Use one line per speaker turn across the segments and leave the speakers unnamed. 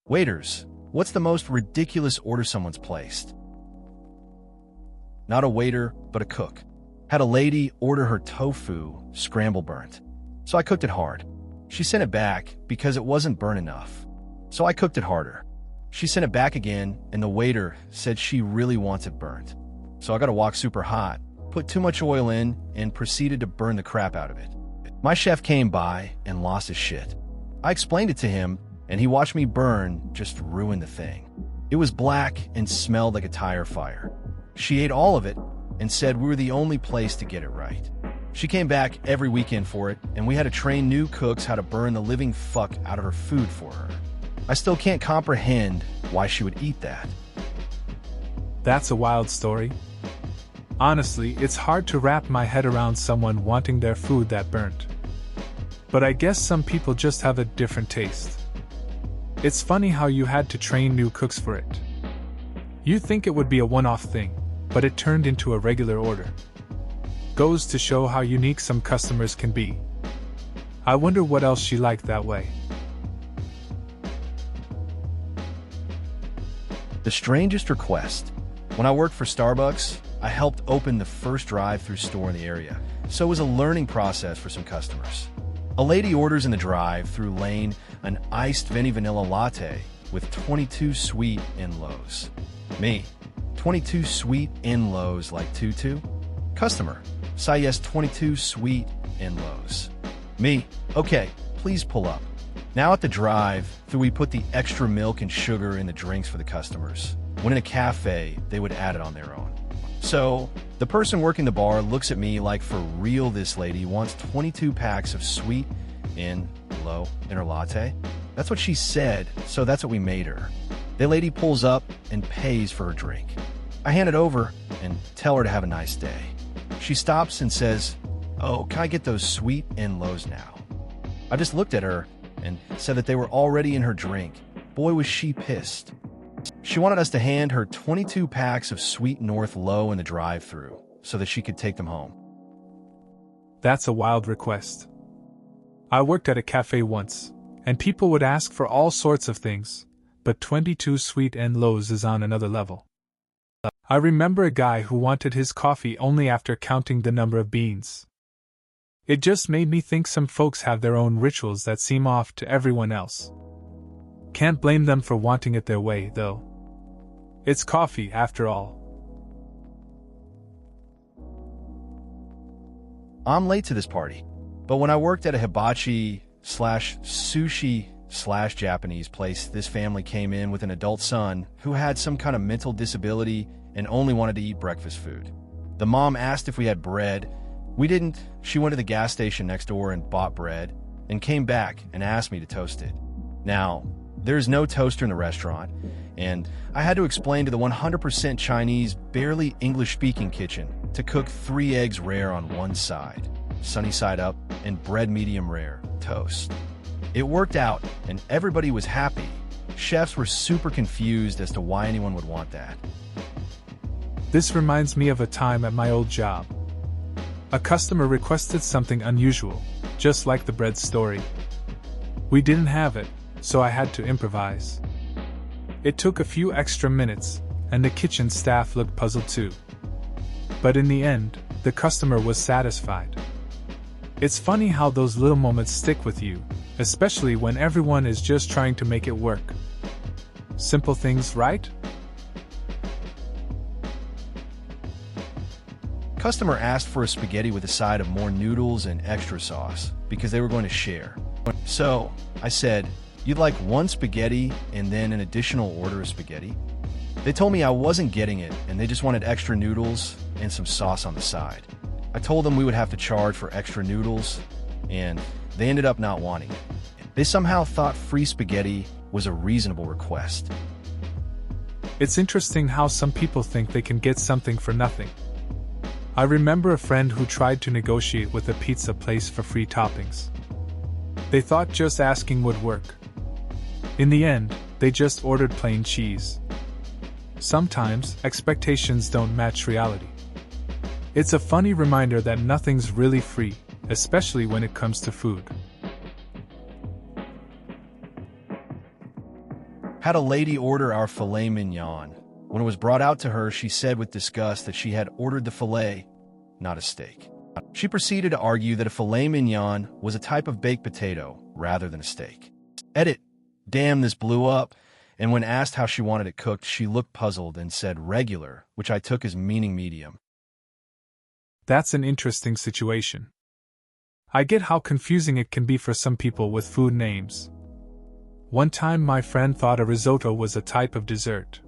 Waiters, what's the most ridiculous order someone's placed? Not a waiter, but a cook. Had a lady order her tofu scramble burnt. So I cooked it hard. She sent it back because it wasn't burnt enough. So I cooked it harder. She sent it back again, and the waiter said she really wants it burnt. So I got a wok super hot, put too much oil in, and proceeded to burn the crap out of it. My chef came by and lost his shit. I explained it to him, and he watched me burn just ruin the thing. It was black and smelled like a tire fire. She ate all of it and said we were the only place to get it right. She came back every weekend for it, and we had to train new cooks how to burn the living fuck out of her food for her. I still can't comprehend why she would eat that.
That's a wild story. Honestly, it's hard to wrap my head around someone wanting their food that burnt. But I guess some people just have a different taste. It's funny how you had to train new cooks for it. You think it would be a one-off thing, but it turned into a regular order. Goes to show how unique some customers can be. I wonder what else she liked that way.
The strangest request. When I worked for Starbucks, I helped open the first drive-thru store in the area, so it was a learning process for some customers. A lady orders in the drive-thru lane an iced Venti vanilla latte with 22 sweet and lows. Me, 22 sweet and lows like tutu? Customer, say yes 22 sweet and lows. Me, okay, please pull up. Now at the drive-thru we put the extra milk and sugar in the drinks for the customers. When in a cafe, they would add it on their own. So, the person working the bar looks at me like for real this lady wants 22 packs of sweet and low in her latte? That's what she said, so that's what we made her. The lady pulls up and pays for her drink. I hand it over and tell her to have a nice day. She stops and says, "Oh, can I get those sweet and lows now?" I just looked at her and said that they were already in her drink. Boy, was she pissed. She wanted us to hand her 22 packs of Sweet North Low in the drive-thru so that she could take them home.
That's a wild request. I worked at a cafe once, and people would ask for all sorts of things, but 22 sweet and lows is on another level. I remember a guy who wanted his coffee only after counting the number of beans. It just made me think some folks have their own rituals that seem off to everyone else. Can't blame them for wanting it their way, though. It's coffee, after all.
I'm late to this party, but when I worked at a hibachi/sushi/Japanese place, this family came in with an adult son who had some kind of mental disability and only wanted to eat breakfast food. The mom asked if we had bread. We didn't. She went to the gas station next door and bought bread, and came back and asked me to toast it. Now, there's no toaster in the restaurant, and I had to explain to the 100% Chinese, barely English-speaking kitchen to cook 3 eggs rare on one side, sunny side up, and bread medium rare, toast. It worked out, and everybody was happy. Chefs were super confused as to why anyone would want that.
This reminds me of a time at my old job. A customer requested something unusual, just like the bread story. We didn't have it, so I had to improvise. It took a few extra minutes, and the kitchen staff looked puzzled too. But in the end, the customer was satisfied. It's funny how those little moments stick with you, especially when everyone is just trying to make it work. Simple things, right?
Customer asked for a spaghetti with a side of more noodles and extra sauce because they were going to share. So, I said, "You'd like one spaghetti and then an additional order of spaghetti?" They told me I wasn't getting it and they just wanted extra noodles and some sauce on the side. I told them we would have to charge for extra noodles, and they ended up not wanting it. They somehow thought free spaghetti was a reasonable request.
It's interesting how some people think they can get something for nothing. I remember a friend who tried to negotiate with a pizza place for free toppings. They thought just asking would work. In the end, they just ordered plain cheese. Sometimes, expectations don't match reality. It's a funny reminder that nothing's really free, especially when it comes to food.
Had a lady order our filet mignon. When it was brought out to her, she said with disgust that she had ordered the filet, not a steak. She proceeded to argue that a filet mignon was a type of baked potato rather than a steak. Edit. Damn, this blew up. And when asked how she wanted it cooked, she looked puzzled and said regular, which I took as meaning medium.
That's an interesting situation. I get how confusing it can be for some people with food names. One time my friend thought a risotto was a type of dessert.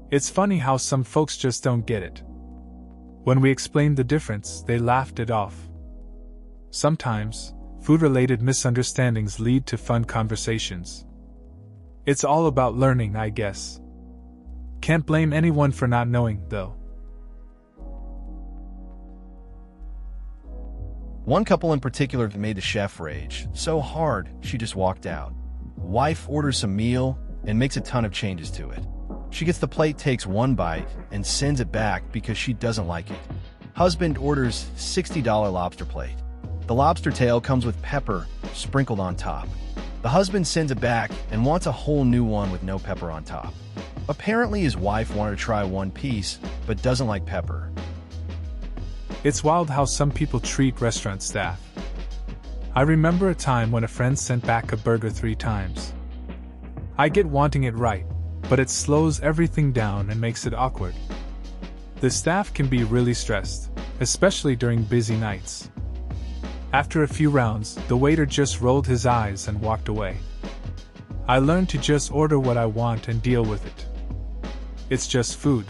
It's funny how some folks just don't get it. When we explained the difference, they laughed it off. Sometimes, food-related misunderstandings lead to fun conversations. It's all about learning, I guess. Can't blame anyone for not knowing, though.
One couple in particular made the chef rage so hard she just walked out. Wife orders some meal and makes a ton of changes to it. She gets the plate, takes one bite, and sends it back because she doesn't like it. Husband orders $60 lobster plate. The lobster tail comes with pepper sprinkled on top. The husband sends it back and wants a whole new one with no pepper on top. Apparently his wife wanted to try one piece, but doesn't like pepper.
It's wild how some people treat restaurant staff. I remember a time when a friend sent back a burger 3 times. I get wanting it right, but it slows everything down and makes it awkward. The staff can be really stressed, especially during busy nights. After a few rounds, the waiter just rolled his eyes and walked away. I learned to just order what I want and deal with it. It's just food.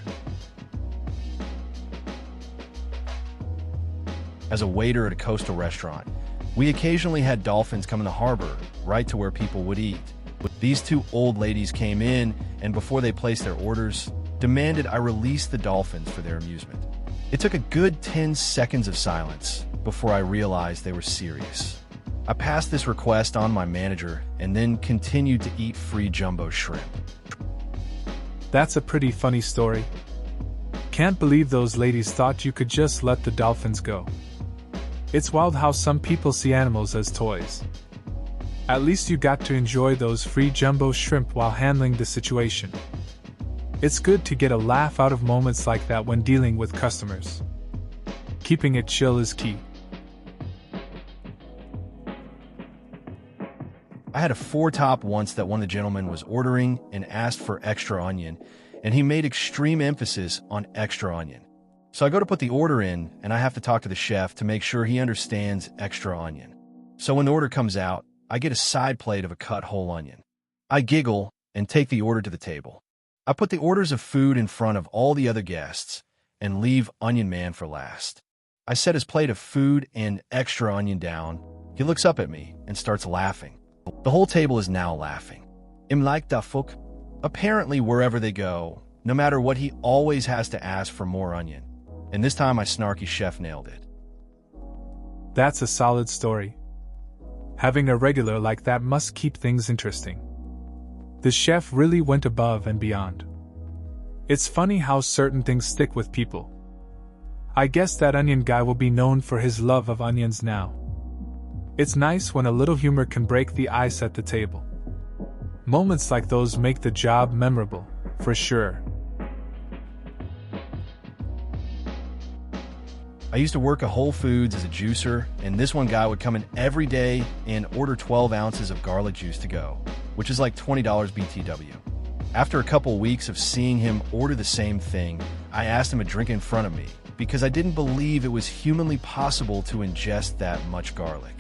As a waiter at a coastal restaurant, we occasionally had dolphins come in the harbor, right to where people would eat. These 2 old ladies came in, and before they placed their orders, demanded I release the dolphins for their amusement. It took a good 10 seconds of silence before I realized they were serious. I passed this request on my manager and then continued to eat free jumbo shrimp.
That's a pretty funny story. Can't believe those ladies thought you could just let the dolphins go. It's wild how some people see animals as toys. At least you got to enjoy those free jumbo shrimp while handling the situation. It's good to get a laugh out of moments like that when dealing with customers. Keeping it chill is key.
I had a 4-top once that one of the gentlemen was ordering and asked for extra onion, and he made extreme emphasis on extra onion. So I go to put the order in, and I have to talk to the chef to make sure he understands extra onion. So when the order comes out, I get a side plate of a cut whole onion. I giggle and take the order to the table. I put the orders of food in front of all the other guests and leave Onion Man for last. I set his plate of food and extra onion down. He looks up at me and starts laughing. The whole table is now laughing. Im like da fuck? Apparently wherever they go, no matter what, he always has to ask for more onion. And this time my snarky chef nailed it.
That's a solid story. Having a regular like that must keep things interesting. The chef really went above and beyond. It's funny how certain things stick with people. I guess that onion guy will be known for his love of onions now. It's nice when a little humor can break the ice at the table. Moments like those make the job memorable, for sure.
I used to work at Whole Foods as a juicer, and this one guy would come in every day and order 12 ounces of garlic juice to go, which is like $20 BTW. After a couple weeks of seeing him order the same thing, I asked him to drink in front of me because I didn't believe it was humanly possible to ingest that much garlic.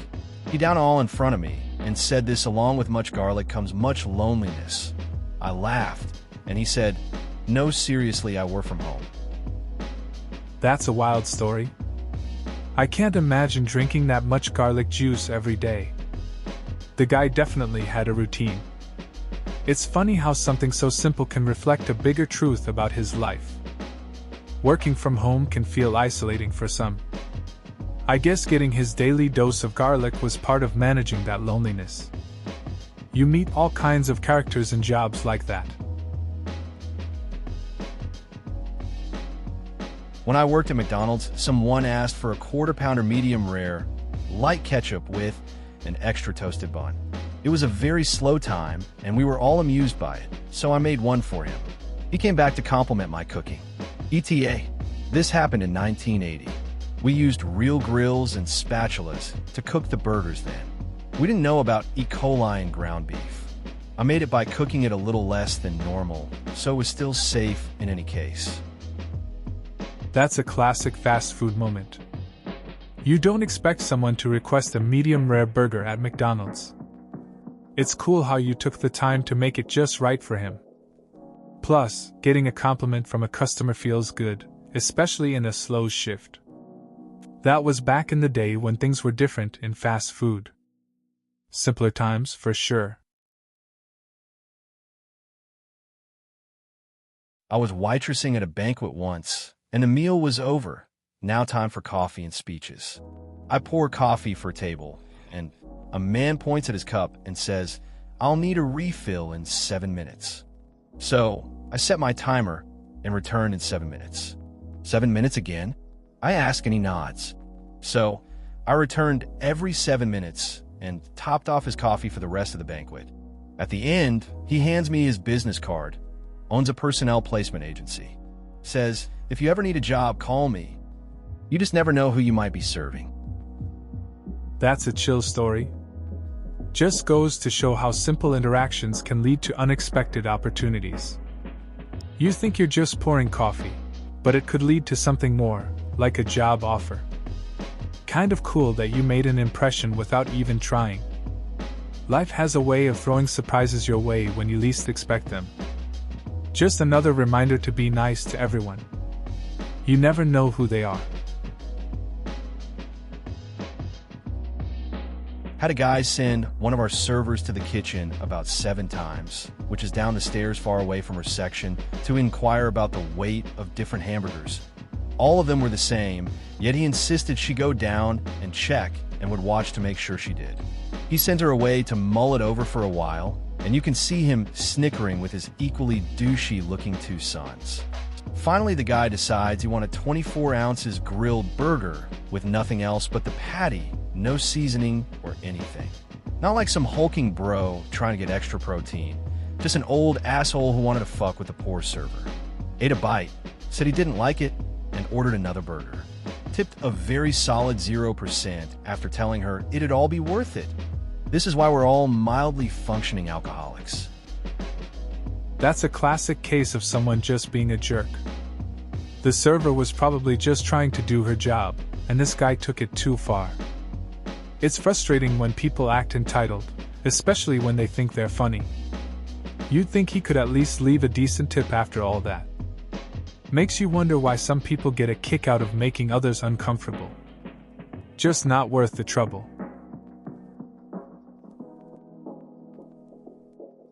He downed all in front of me and said this along with much garlic comes much loneliness. I laughed, and he said, "No, seriously, I work from home."
That's a wild story. I can't imagine drinking that much garlic juice every day. The guy definitely had a routine. It's funny how something so simple can reflect a bigger truth about his life. Working from home can feel isolating for some. I guess getting his daily dose of garlic was part of managing that loneliness. You meet all kinds of characters in jobs like that.
When I worked at McDonald's, someone asked for a quarter-pounder medium rare, light ketchup with an extra toasted bun. It was a very slow time, and we were all amused by it, so I made one for him. He came back to compliment my cooking. ETA. This happened in 1980. We used real grills and spatulas to cook the burgers then. We didn't know about E. coli in ground beef. I made it by cooking it a little less than normal, so it was still safe in any case.
That's a classic fast food moment. You don't expect someone to request a medium rare burger at McDonald's. It's cool how you took the time to make it just right for him. Plus, getting a compliment from a customer feels good, especially in a slow shift. That was back in the day when things were different in fast food. Simpler times, for sure.
I was waitressing at a banquet once, and the meal was over. Now time for coffee and speeches. I pour coffee for a table, and a man points at his cup and says, "I'll need a refill in 7 minutes." So, I set my timer and return in 7 minutes. 7 minutes again? I ask and he nods. So, I returned every 7 minutes and topped off his coffee for the rest of the banquet. At the end, he hands me his business card, owns a personnel placement agency. Says, "If you ever need a job, call me. You just never know who you might be serving."
That's a chill story. Just goes to show how simple interactions can lead to unexpected opportunities. You think you're just pouring coffee, but it could lead to something more, like a job offer. Kind of cool that you made an impression without even trying. Life has a way of throwing surprises your way when you least expect them. Just another reminder to be nice to everyone. You never know who they are.
Had a guy send one of our servers to the kitchen about 7 times, which is down the stairs far away from her section, to inquire about the weight of different hamburgers. All of them were the same, yet he insisted she go down and check and would watch to make sure she did. He sent her away to mull it over for a while, and you can see him snickering with his equally douchey-looking 2 sons. Finally, the guy decides he wanted 24 ounces grilled burger with nothing else but the patty, no seasoning or anything. Not like some hulking bro trying to get extra protein, just an old asshole who wanted to fuck with a poor server. Ate a bite, said he didn't like it, and ordered another burger. Tipped a very solid 0% after telling her it'd all be worth it. This is why we're all mildly functioning alcoholics.
That's a classic case of someone just being a jerk. The server was probably just trying to do her job, and this guy took it too far. It's frustrating when people act entitled, especially when they think they're funny. You'd think he could at least leave a decent tip after all that. Makes you wonder why some people get a kick out of making others uncomfortable. Just not worth the trouble.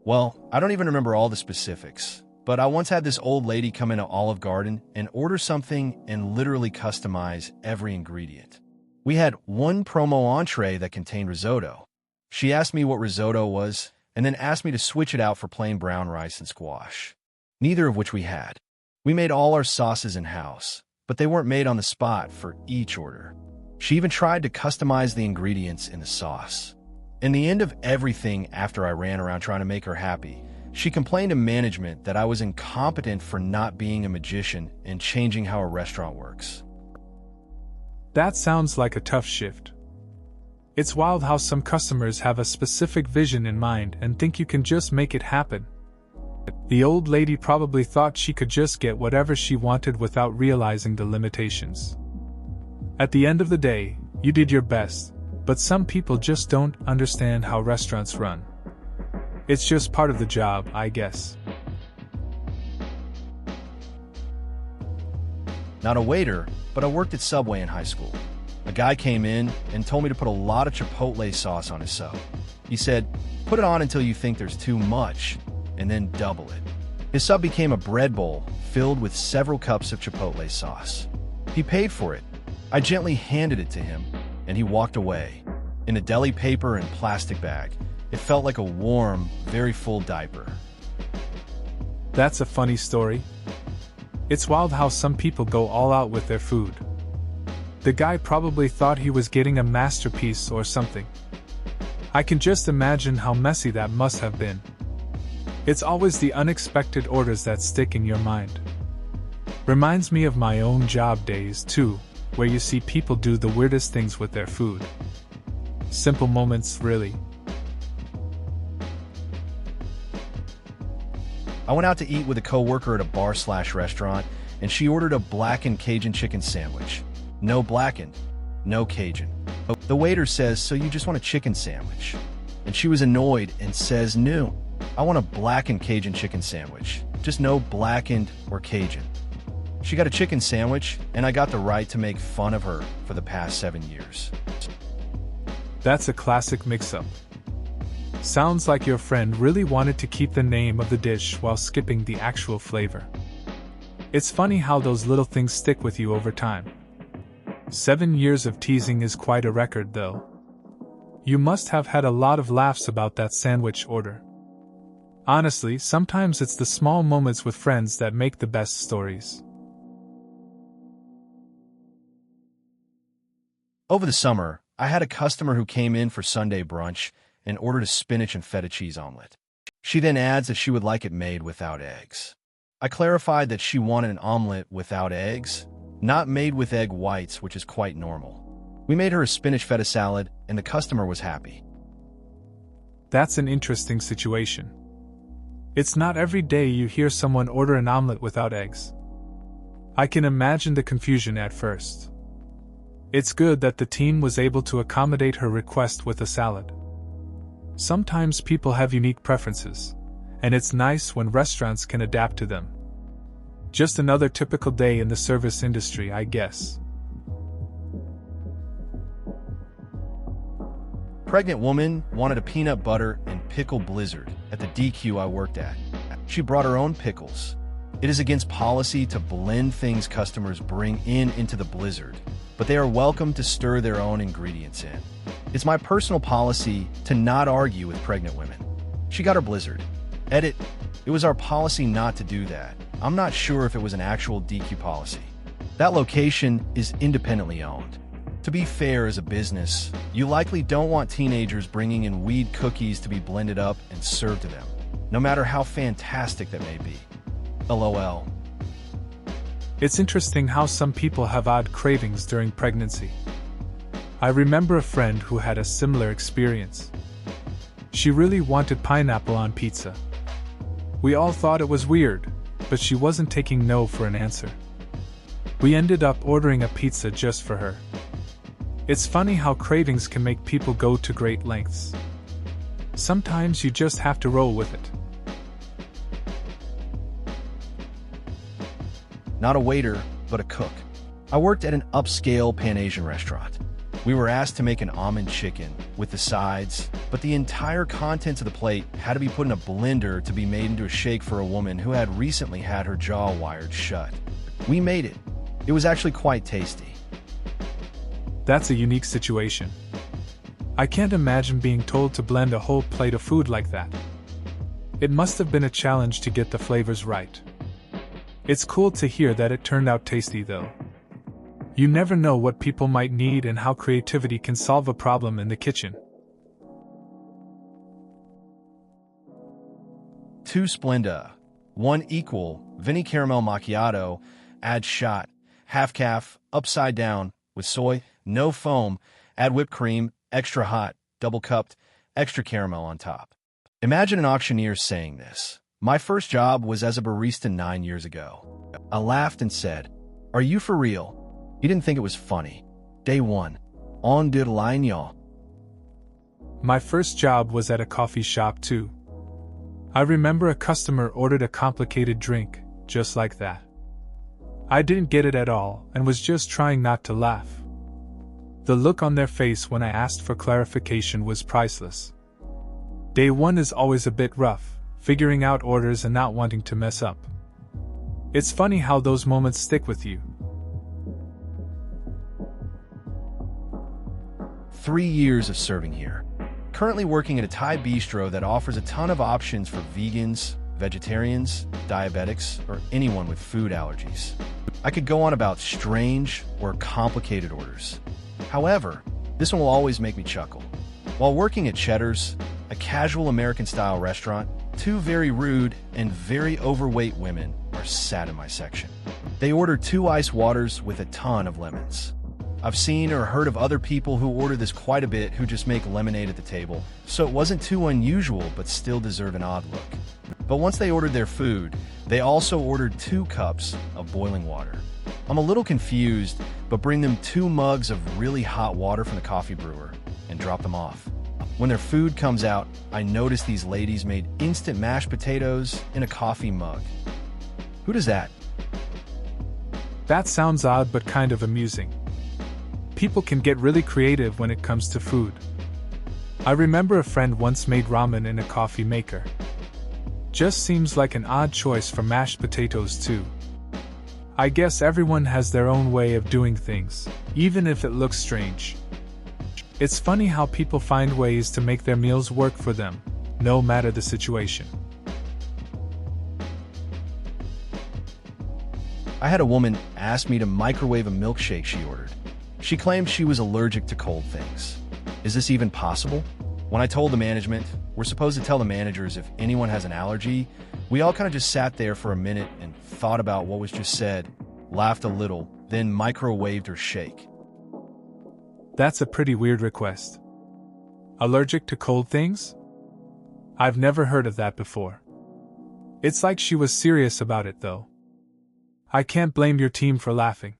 Well, I don't even remember all the specifics, but I once had this old lady come into Olive Garden and order something and literally customize every ingredient. We had one promo entree that contained risotto. She asked me what risotto was, and then asked me to switch it out for plain brown rice and squash, neither of which we had. We made all our sauces in-house, but they weren't made on the spot for each order. She even tried to customize the ingredients in the sauce. In the end of everything, after I ran around trying to make her happy, she complained to management that I was incompetent for not being a magician and changing how a restaurant works.
That sounds like a tough shift. It's wild how some customers have a specific vision in mind and think you can just make it happen. The old lady probably thought she could just get whatever she wanted without realizing the limitations. At the end of the day, you did your best, but some people just don't understand how restaurants run. It's just part of the job, I guess.
Not a waiter, but I worked at Subway in high school. A guy came in and told me to put a lot of Chipotle sauce on his sub. He said, "Put it on until you think there's too much, and then double it." His sub became a bread bowl filled with several cups of Chipotle sauce. He paid for it. I gently handed it to him, and he walked away. In a deli paper and plastic bag. It felt like a warm, very full diaper.
That's a funny story. It's wild how some people go all out with their food. The guy probably thought he was getting a masterpiece or something. I can just imagine how messy that must have been. It's always the unexpected orders that stick in your mind. Reminds me of my own job days, too, where you see people do the weirdest things with their food. Simple moments, really.
I went out to eat with a coworker at a bar/restaurant, and she ordered a blackened Cajun chicken sandwich. No blackened, no Cajun. The waiter says, "So you just want a chicken sandwich?" And she was annoyed and says, "No, I want a blackened Cajun chicken sandwich. Just no blackened or Cajun." She got a chicken sandwich, and I got the right to make fun of her for the past 7 years.
That's a classic mix-up. Sounds like your friend really wanted to keep the name of the dish while skipping the actual flavor. It's funny how those little things stick with you over time. 7 years of teasing is quite a record, though. You must have had a lot of laughs about that sandwich order. Honestly, sometimes it's the small moments with friends that make the best stories.
Over the summer, I had a customer who came in for Sunday brunch and ordered a spinach and feta cheese omelet. She then adds that she would like it made without eggs. I clarified that she wanted an omelet without eggs, not made with egg whites, which is quite normal. We made her a spinach feta salad, and the customer was happy.
That's an interesting situation. It's not every day you hear someone order an omelet without eggs. I can imagine the confusion at first. It's good that the team was able to accommodate her request with a salad. Sometimes people have unique preferences, and it's nice when restaurants can adapt to them. Just another typical day in the service industry, I guess.
Pregnant woman wanted a peanut butter and pickle blizzard at the DQ I worked at. She brought her own pickles. It is against policy to blend things customers bring into the blizzard, but they are welcome to stir their own ingredients in. It's my personal policy to not argue with pregnant women. She got her blizzard. Edit, it was our policy not to do that. I'm not sure if it was an actual DQ policy. That location is independently owned. To be fair, as a business, you likely don't want teenagers bringing in weed cookies to be blended up and served to them, no matter how fantastic that may be. LOL.
It's interesting how some people have odd cravings during pregnancy. I remember a friend who had a similar experience. She really wanted pineapple on pizza. We all thought it was weird, but she wasn't taking no for an answer. We ended up ordering a pizza just for her. It's funny how cravings can make people go to great lengths. Sometimes you just have to roll with it.
Not a waiter, but a cook. I worked at an upscale Pan-Asian restaurant. We were asked to make an almond chicken with the sides, but the entire contents of the plate had to be put in a blender to be made into a shake for a woman who had recently had her jaw wired shut. We made it. It was actually quite tasty.
That's a unique situation. I can't imagine being told to blend a whole plate of food like that. It must have been a challenge to get the flavors right. It's cool to hear that it turned out tasty, though. You never know what people might need and how creativity can solve a problem in the kitchen.
2 Splenda. 1 equal, Vinny Caramel Macchiato, add shot, half calf, upside down, with soy, no foam, add whipped cream, extra hot, double cupped, extra caramel on top. Imagine an auctioneer saying this. My first job was as a barista 9 years ago. I laughed and said, "Are you for real?" He didn't think it was funny. Day 1. On de line, y'all.
My first job was at a coffee shop too. I remember a customer ordered a complicated drink, just like that. I didn't get it at all and was just trying not to laugh. The look on their face when I asked for clarification was priceless. Day 1 is always a bit rough, figuring out orders and not wanting to mess up. It's funny how those moments stick with you.
3 years of serving here. Currently working at a Thai bistro that offers a ton of options for vegans, vegetarians, diabetics, or anyone with food allergies. I could go on about strange or complicated orders. However, this one will always make me chuckle. While working at Cheddar's, a casual American-style restaurant, two very rude and very overweight women are sat in my section. They ordered 2 ice waters with a ton of lemons. I've seen or heard of other people who order this quite a bit who just make lemonade at the table, so it wasn't too unusual but still deserve an odd look. But once they ordered their food, they also ordered 2 cups of boiling water. I'm a little confused, but bring them 2 mugs of really hot water from the coffee brewer and drop them off. When their food comes out, I notice these ladies made instant mashed potatoes in a coffee mug. Who does that?
That sounds odd but kind of amusing. People can get really creative when it comes to food. I remember a friend once made ramen in a coffee maker. Just seems like an odd choice for mashed potatoes too. I guess everyone has their own way of doing things, even if it looks strange. It's funny how people find ways to make their meals work for them, no matter the situation.
I had a woman ask me to microwave a milkshake she ordered. She claimed she was allergic to cold things. Is this even possible? When I told the management, we're supposed to tell the managers if anyone has an allergy, we all kind of just sat there for a minute and thought about what was just said, laughed a little, then microwaved her shake.
That's a pretty weird request. Allergic to cold things? I've never heard of that before. It's like she was serious about it though. I can't blame your team for laughing.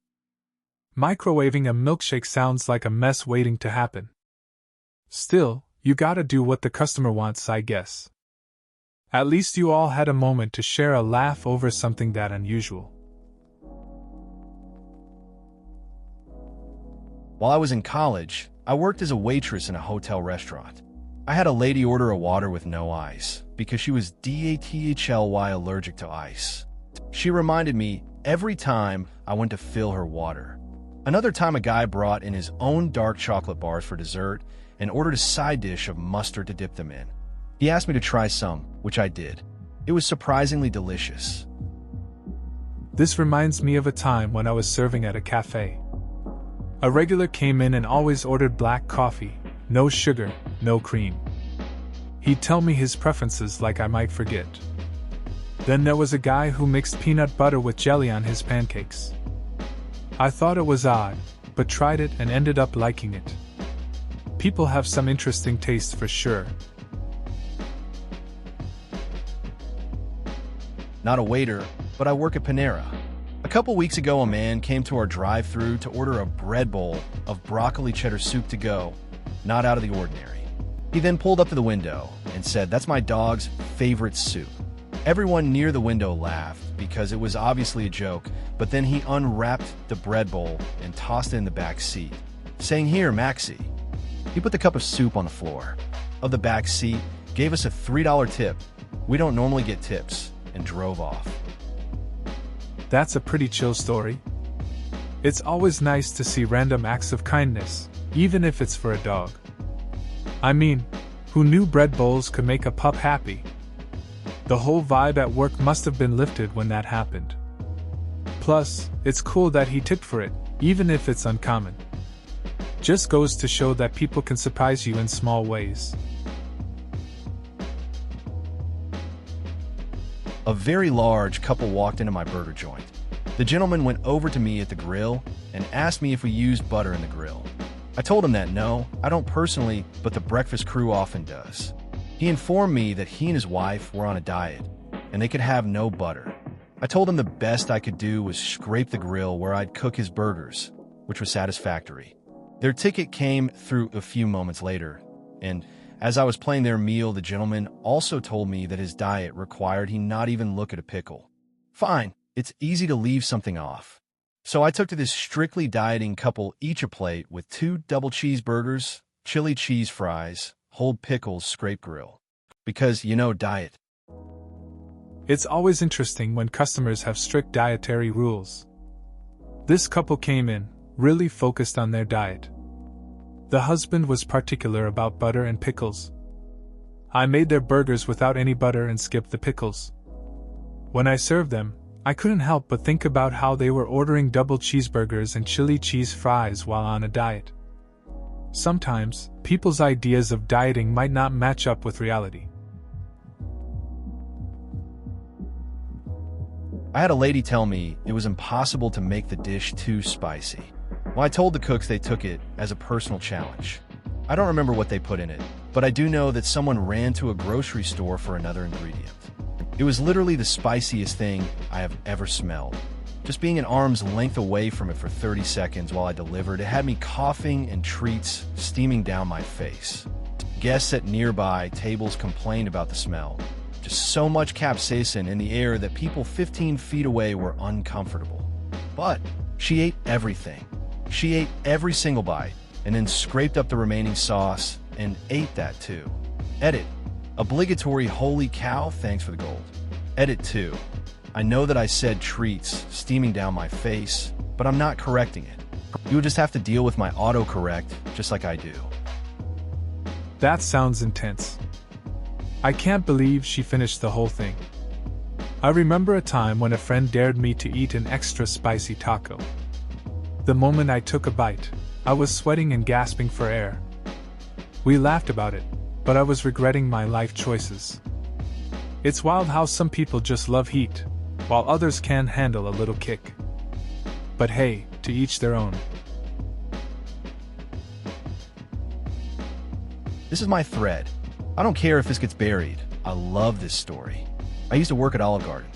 Microwaving a milkshake sounds like a mess waiting to happen. Still, you gotta do what the customer wants, I guess. At least you all had a moment to share a laugh over something that unusual.
While I was in college, I worked as a waitress in a hotel restaurant. I had a lady order a water with no ice because she was DATHLY allergic to ice. She reminded me every time I went to fill her water. Another time a guy brought in his own dark chocolate bars for dessert and ordered a side dish of mustard to dip them in. He asked me to try some, which I did. It was surprisingly delicious.
This reminds me of a time when I was serving at a cafe. A regular came in and always ordered black coffee, no sugar, no cream. He'd tell me his preferences like I might forget. Then there was a guy who mixed peanut butter with jelly on his pancakes. I thought it was odd, but tried it and ended up liking it. People have some interesting tastes for sure.
Not a waiter, but I work at Panera. A couple weeks ago, a man came to our drive-thru to order a bread bowl of broccoli cheddar soup to go, not out of the ordinary. He then pulled up to the window and said, "That's my dog's favorite soup." Everyone near the window laughed because it was obviously a joke, but then he unwrapped the bread bowl and tossed it in the back seat, saying, "Here, Maxie." He put the cup of soup on the floor of the back seat, gave us a $3 tip. We don't normally get tips, and drove off.
That's a pretty chill story. It's always nice to see random acts of kindness, even if it's for a dog. I mean, who knew bread bowls could make a pup happy? The whole vibe at work must have been lifted when that happened. Plus, it's cool that he tipped for it, even if it's uncommon. Just goes to show that people can surprise you in small ways.
A very large couple walked into my burger joint. The gentleman went over to me at the grill and asked me if we used butter in the grill. I told him that no, I don't personally, but the breakfast crew often does. He informed me that he and his wife were on a diet, and they could have no butter. I told him the best I could do was scrape the grill where I'd cook his burgers, which was satisfactory. Their ticket came through a few moments later, and as I was playing their meal, the gentleman also told me that his diet required he not even look at a pickle. Fine, it's easy to leave something off. So I took to this strictly dieting couple each a plate with 2 double cheeseburgers, chili cheese fries, whole pickles, scrape grill. Because, diet.
It's always interesting when customers have strict dietary rules. This couple came in, really focused on their diet. The husband was particular about butter and pickles. I made their burgers without any butter and skipped the pickles. When I served them, I couldn't help but think about how they were ordering double cheeseburgers and chili cheese fries while on a diet. Sometimes, people's ideas of dieting might not match up with reality.
I had a lady tell me it was impossible to make the dish too spicy. Well, I told the cooks they took it as a personal challenge. I don't remember what they put in it, but I do know that someone ran to a grocery store for another ingredient. It was literally the spiciest thing I have ever smelled. Just being an arm's length away from it for 30 seconds while I delivered, it had me coughing and treats steaming down my face. Guests at nearby tables complained about the smell. Just so much capsaicin in the air that people 15 feet away were uncomfortable. But she ate everything. She ate every single bite, and then scraped up the remaining sauce and ate that too. Edit. Obligatory holy cow, thanks for the gold. Edit 2. I know that I said treats steaming down my face, but I'm not correcting it. You would just have to deal with my autocorrect just like I do.
That sounds intense. I can't believe she finished the whole thing. I remember a time when a friend dared me to eat an extra spicy taco. The moment I took a bite, I was sweating and gasping for air. We laughed about it, but I was regretting my life choices. It's wild how some people just love heat, while others can't handle a little kick. But hey, to each their own.
This is my thread. I don't care if this gets buried. I love this story. I used to work at Olive Garden.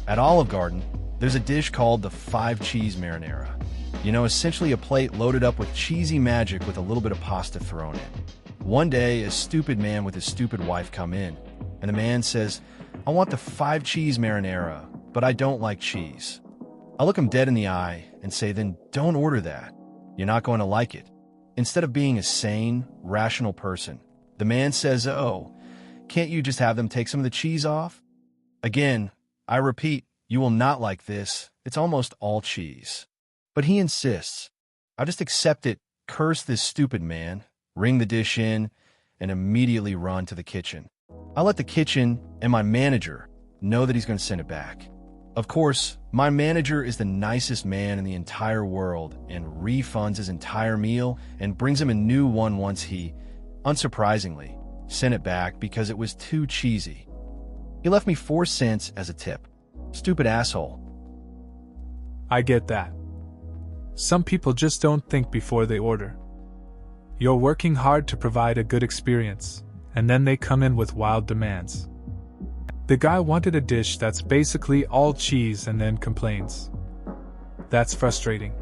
At Olive Garden, there's a dish called the 5-cheese marinara. You know, essentially a plate loaded up with cheesy magic with a little bit of pasta thrown in. One day, a stupid man with his stupid wife come in, and the man says, "I want the 5-cheese marinara, but I don't like cheese." I look him dead in the eye and say, "Then don't order that. You're not going to like it." Instead of being a sane, rational person, the man says, "Oh, can't you just have them take some of the cheese off?" Again, I repeat, you will not like this. It's almost all cheese. But he insists. I just accept it, curse this stupid man, ring the dish in, and immediately run to the kitchen. I let the kitchen and my manager know that he's going to send it back. Of course, my manager is the nicest man in the entire world and refunds his entire meal and brings him a new one once he, unsurprisingly, sent it back because it was too cheesy. He left me 4 cents as a tip. Stupid asshole.
I get that. Some people just don't think before they order. You're working hard to provide a good experience, and then they come in with wild demands. The guy wanted a dish that's basically all cheese and then complains. That's frustrating.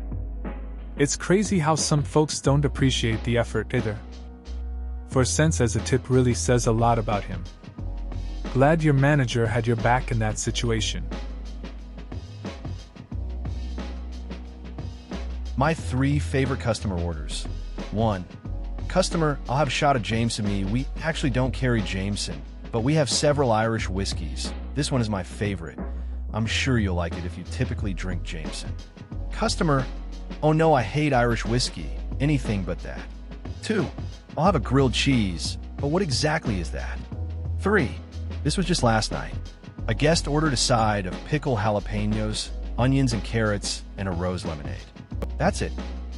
It's crazy how some folks don't appreciate the effort either. 4 cents as a tip really says a lot about him. Glad your manager had your back in that situation.
My 3 favorite customer orders. 1. Customer, I'll have a shot of Jameson. We actually don't carry Jameson, but we have several Irish whiskeys. This one is my favorite. I'm sure you'll like it if you typically drink Jameson. Customer, oh no, I hate Irish whiskey. Anything but that. 2. I'll have a grilled cheese, but what exactly is that? 3. This was just last night. A guest ordered a side of pickled jalapenos, onions and carrots, and a rose lemonade. That's it.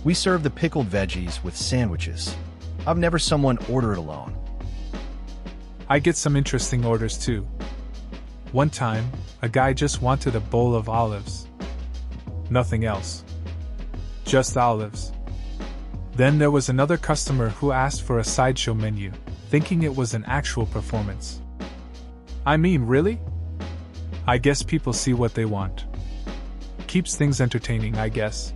We serve the pickled veggies with sandwiches. I've never someone order it alone.
I get some interesting orders too. One time, a guy just wanted a bowl of olives. Nothing else. Just olives. Then there was another customer who asked for a sideshow menu, thinking it was an actual performance. I mean, really? I guess people see what they want. Keeps things entertaining, I guess.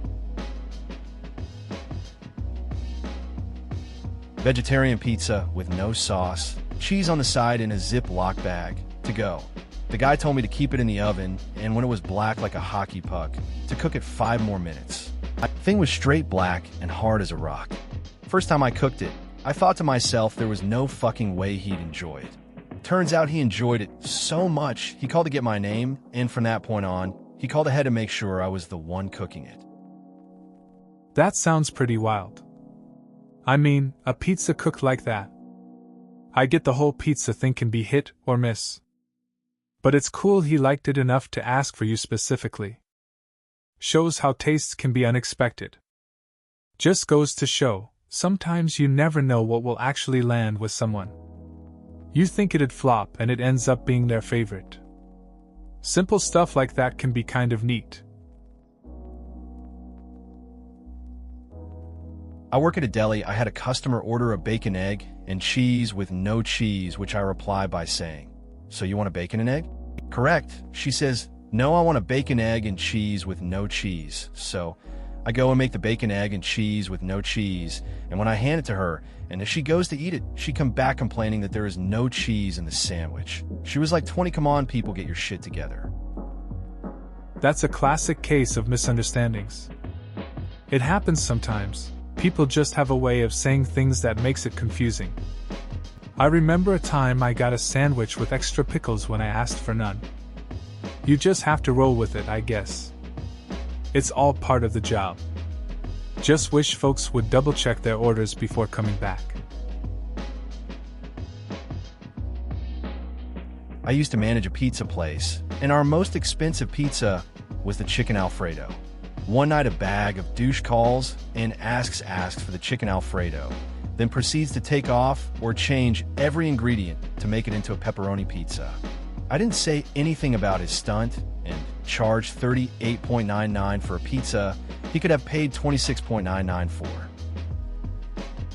Vegetarian pizza with no sauce, cheese on the side in a Ziploc bag, to go. The guy told me to keep it in the oven, and when it was black like a hockey puck, to cook it 5 more minutes. The thing was straight black and hard as a rock. First time I cooked it, I thought to myself there was no fucking way he'd enjoy it. Turns out he enjoyed it so much, he called to get my name, and from that point on, he called ahead to make sure I was the one cooking it.
That sounds pretty wild. I mean, a pizza cooked like that. I get the whole pizza thing can be hit or miss. But it's cool he liked it enough to ask for you specifically. Shows how tastes can be unexpected. Just goes to show, Sometimes you never know what will actually land with someone. You think it'd flop and it ends up being their favorite. Simple stuff like that can be kind of neat.
I work at a deli. I had a customer order a bacon egg and cheese with no cheese, which I reply by saying, "So you want a bacon and egg?" "Correct." She says, "No, I want a bacon egg and cheese with no cheese." So I go and make the bacon, egg, and cheese with no cheese, and when I hand it to her, and as she goes to eat it, she come back complaining that there is no cheese in the sandwich. She was like, "come on, people, get your shit together."
That's a classic case of misunderstandings. It happens sometimes. People just have a way of saying things that makes it confusing. I remember a time I got a sandwich with extra pickles when I asked for none. You just have to roll with it, I guess. It's all part of the job. Just wish folks would double-check their orders before coming back.
I used to manage a pizza place, and our most expensive pizza was the chicken Alfredo. One night a bag of douche calls and asks for the chicken Alfredo, then proceeds to take off or change every ingredient to make it into a pepperoni pizza. I didn't say anything about his stunt and charged $38.99 for a pizza he could have paid $26.99 for.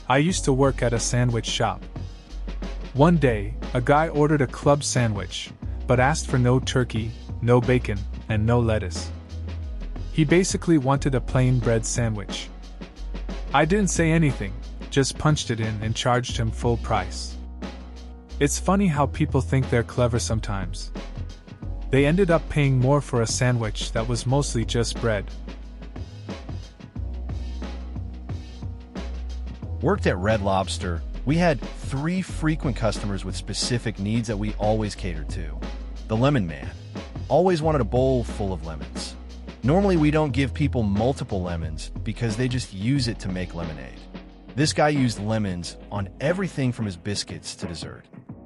I used to work at a sandwich shop. One day, a guy ordered a club sandwich, but asked for no turkey, no bacon, and no lettuce. He basically wanted a plain bread sandwich. I didn't say anything, just punched it in and charged him full price. It's funny how people think they're clever sometimes. They ended up paying more for a sandwich that was mostly just bread.
Worked at Red Lobster. We had 3 frequent customers with specific needs that we always catered to. The lemon man always wanted a bowl full of lemons. Normally we don't give people multiple lemons because they just use it to make lemonade. This guy used lemons on everything from his biscuits to dessert.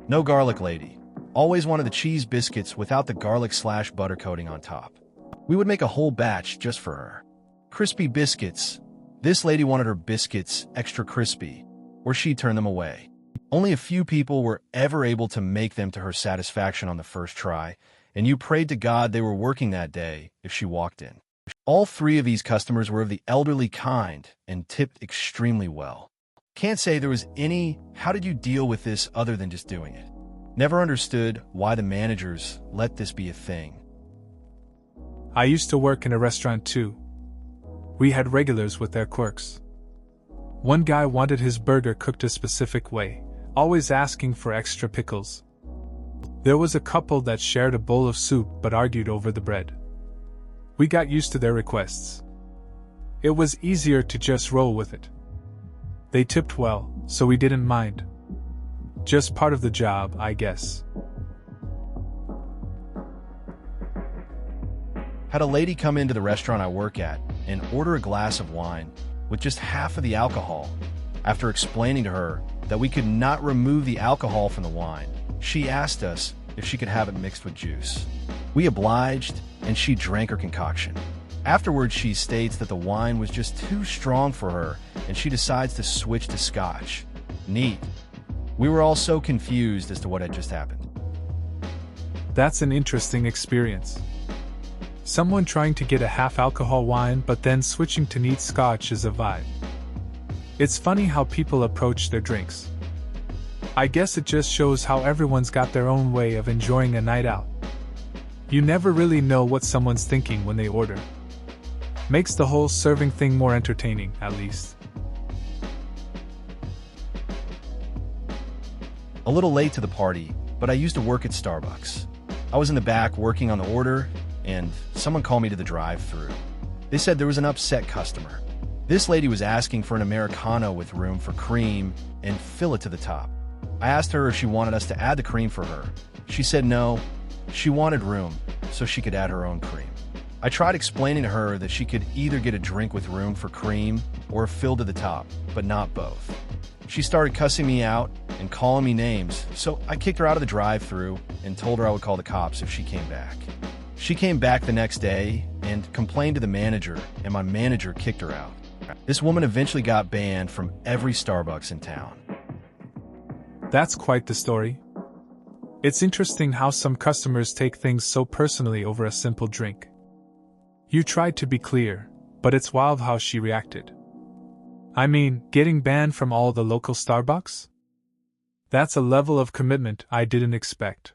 No garlic lady. Always wanted the cheese biscuits without the garlic/butter coating on top. We would make a whole batch just for her. Crispy biscuits. This lady wanted her biscuits extra crispy, or she'd turn them away. Only a few people were ever able to make them to her satisfaction on the first try, and you prayed to God they were working that day if she walked in. All 3 of these customers were of the elderly kind and tipped extremely well. Can't say there was any "how did you deal with this" other than just doing it. Never understood why the managers let this be a thing.
I used to work in a restaurant too. We had regulars with their quirks. One guy wanted his burger cooked a specific way, always asking for extra pickles. There was a couple that shared a bowl of soup but argued over the bread. We got used to their requests. It was easier to just roll with it. They tipped well, so we didn't mind. Just part of the job, I guess.
Had a lady come into the restaurant I work at and order a glass of wine with just half of the alcohol. After explaining to her that we could not remove the alcohol from the wine, she asked us if she could have it mixed with juice. We obliged, and she drank her concoction. Afterwards, she states that the wine was just too strong for her, and she decides to switch to scotch. Neat. We were all so confused as to what had just happened.
That's an interesting experience. Someone trying to get a half-alcohol wine but then switching to neat scotch is a vibe. It's funny how people approach their drinks. I guess it just shows how everyone's got their own way of enjoying a night out. You never really know what someone's thinking when they order. Makes the whole serving thing more entertaining, at least.
A little late to the party, but I used to work at Starbucks. I was in the back working on the order, and someone called me to the drive-thru. They said there was an upset customer. This lady was asking for an Americano with room for cream and fill it to the top. I asked her if she wanted us to add the cream for her. She said no, she wanted room so she could add her own cream. I tried explaining to her that she could either get a drink with room for cream or fill to the top, but not both. She started cussing me out and calling me names, so I kicked her out of the drive-thru and told her I would call the cops if she came back. She came back the next day and complained to the manager, and my manager kicked her out. This woman eventually got banned from every Starbucks in town.
That's quite the story. It's interesting how some customers take things so personally over a simple drink. You tried to be clear, but it's wild how she reacted. I mean, getting banned from all the local Starbucks? That's a level of commitment I didn't expect.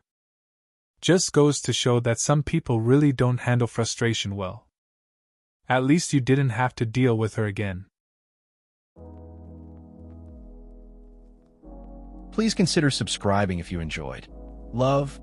Just goes to show that some people really don't handle frustration well. At least you didn't have to deal with her again.
Please consider subscribing if you enjoyed. Love,